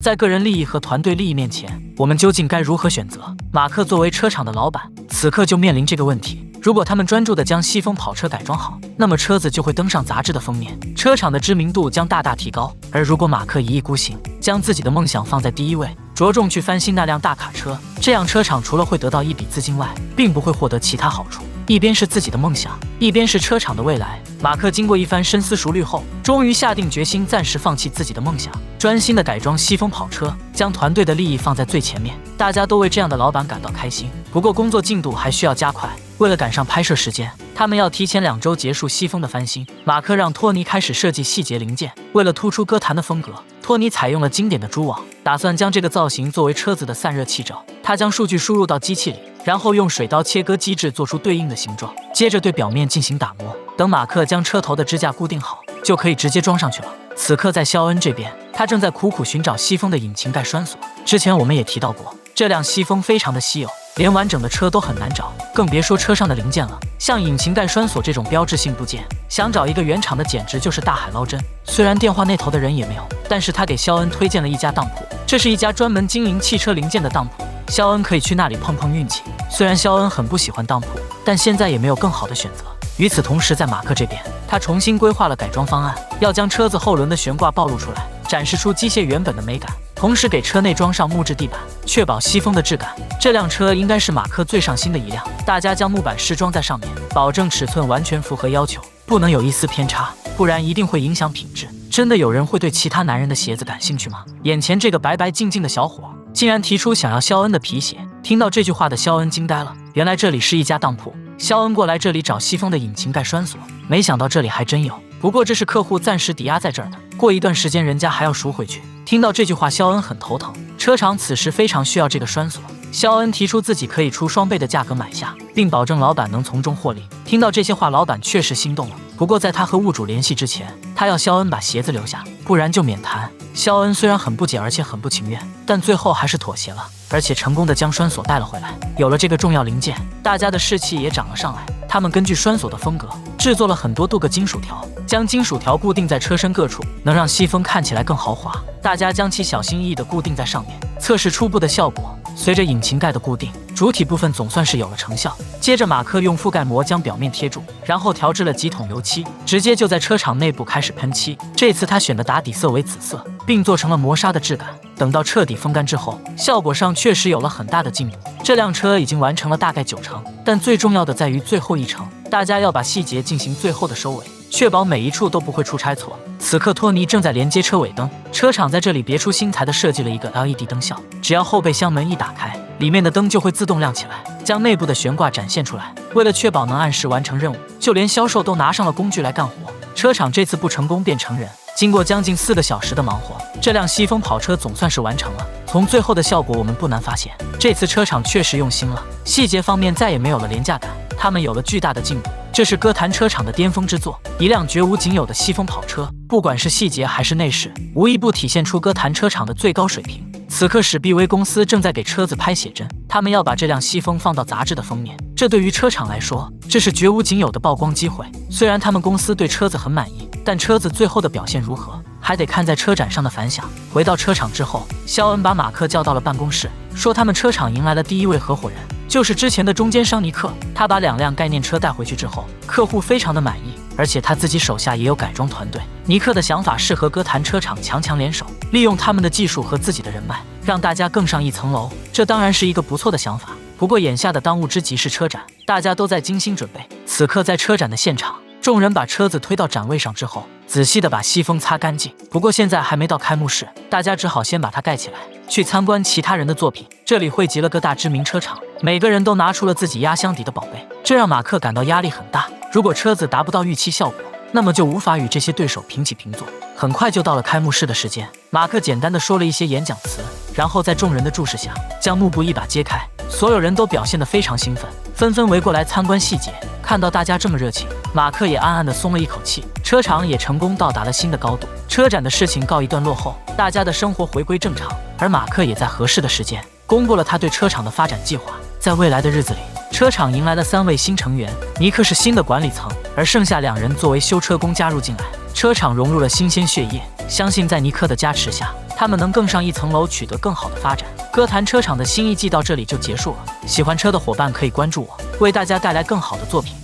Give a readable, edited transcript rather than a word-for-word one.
在个人利益和团队利益面前，我们究竟该如何选择？马克作为车厂的老板，此刻就面临这个问题。如果他们专注地将西风跑车改装好，那么车子就会登上杂志的封面，车厂的知名度将大大提高。而如果马克一意孤行，将自己的梦想放在第一位，着重去翻新那辆大卡车，这样车厂除了会得到一笔资金外，并不会获得其他好处。一边是自己的梦想，一边是车厂的未来。马克经过一番深思熟虑后，终于下定决心暂时放弃自己的梦想，专心的改装西风跑车，将团队的利益放在最前面。大家都为这样的老板感到开心。不过工作进度还需要加快，为了赶上拍摄时间，他们要提前2周结束西风的翻新。马克让托尼开始设计细节零件，为了突出歌坛的风格，托尼采用了经典的蛛网，打算将这个造型作为车子的散热气罩。他将数据输入到机器里，然后用水刀切割机制做出对应的形状，接着对表面进行打磨。等马克将车头的支架固定好，就可以直接装上去了。此刻在肖恩这边，他正在苦苦寻找西风的引擎盖栓锁。之前我们也提到过，这辆西风非常的稀有，连完整的车都很难找，更别说车上的零件了。像引擎盖栓锁这种标志性部件，想找一个原厂的简直就是大海捞针。虽然电话那头的人也没有，但是他给肖恩推荐了一家当铺，这是一家专门经营汽车零件的当铺，肖恩可以去那里碰碰运气。虽然肖恩很不喜欢当铺，但现在也没有更好的选择。与此同时，在马克这边，他重新规划了改装方案，要将车子后轮的悬挂暴露出来，展示出机械原本的美感，同时给车内装上木质地板，确保西风的质感。这辆车应该是马克最上心的一辆，大家将木板试装在上面，保证尺寸完全符合要求，不能有一丝偏差，不然一定会影响品质。真的有人会对其他男人的鞋子感兴趣吗？眼前这个白白净净的小伙竟然提出想要肖恩的皮鞋。听到这句话的肖恩惊呆了，原来这里是一家当铺。肖恩过来这里找西风的引擎盖栓锁，没想到这里还真有，不过这是客户暂时抵押在这儿的，过一段时间人家还要赎回去。听到这句话，肖恩很头疼，车厂此时非常需要这个栓锁。肖恩提出自己可以出双倍的价格买下，并保证老板能从中获利。听到这些话，老板确实心动了。不过在他和物主联系之前，他要肖恩把鞋子留下，不然就免谈。肖恩虽然很不解，而且很不情愿，但最后还是妥协了，而且成功的将栓锁带了回来。有了这个重要零件，大家的士气也涨了上来。他们根据栓锁的风格，制作了很多镀铬金属条，将金属条固定在车身各处，能让西风看起来更豪华。大家将其小心翼翼地固定在上面，测试初步的效果。随着引擎盖的固定，主体部分总算是有了成效。接着马克用覆盖膜将表面贴住，然后调制了几桶油漆，直接就在车厂内部开始喷漆。这次他选的打底色为紫色，并做成了磨砂的质感。等到彻底风干之后，效果上确实有了很大的进步。这辆车已经完成了大概9成，但最重要的在于最后1成，大家要把细节进行最后的收尾，确保每一处都不会出差错。此刻托尼正在连接车尾灯，车厂在这里别出心裁地设计了一个 LED 灯效，只要后备箱门一打开，里面的灯就会自动亮起来，将内部的悬挂展现出来。为了确保能按时完成任务，就连销售都拿上了工具来干活。车厂这次不成功便成仁。经过将近4个小时的忙活，这辆西风跑车总算是完成了。从最后的效果我们不难发现，这次车厂确实用心了，细节方面再也没有了廉价感，他们有了巨大的进步。这是歌坛车厂的巅峰之作，一辆绝无仅有的西风跑车，不管是细节还是内饰，无一不体现出歌坛车厂的最高水平。此刻史碧薇公司正在给车子拍写真，他们要把这辆西风放到杂志的封面，这对于车厂来说，这是绝无仅有的曝光机会。虽然他们公司对车子很满意，但车子最后的表现如何，还得看在车展上的反响。回到车厂之后，肖恩把马克叫到了办公室，说他们车厂迎来了第1位合伙人，就是之前的中间商尼克。他把2辆概念车带回去之后，客户非常的满意，而且他自己手下也有改装团队。尼克的想法是和歌坛车厂强联手，利用他们的技术和自己的人脉，让大家更上一层楼。这当然是一个不错的想法，不过眼下的当务之急是车展，大家都在精心准备。此刻在车展的现场，众人把车子推到展位上之后，仔细的把西风擦干净。不过现在还没到开幕式，大家只好先把它盖起来，去参观其他人的作品。这里汇集了各大知名车厂，每个人都拿出了自己压箱底的宝贝，这让马克感到压力很大。如果车子达不到预期效果，那么就无法与这些对手平起平坐。很快就到了开幕式的时间，马克简单的说了一些演讲词，然后在众人的注视下，将幕布一把揭开。所有人都表现得非常兴奋，纷纷围过来参观细节。看到大家这么热情，马克也暗暗地松了一口气。车厂也成功到达了新的高度。车展的事情告一段落后，大家的生活回归正常，而马克也在合适的时间公布了他对车厂的发展计划。在未来的日子里，车厂迎来了3位新成员，尼克是新的管理层，而剩下2人作为修车工加入进来。车厂融入了新鲜血液，相信在尼克的加持下，他们能更上一层楼，取得更好的发展。歌坛车厂的新一季到这里就结束了。喜欢车的伙伴可以关注我，为大家带来更好的作品。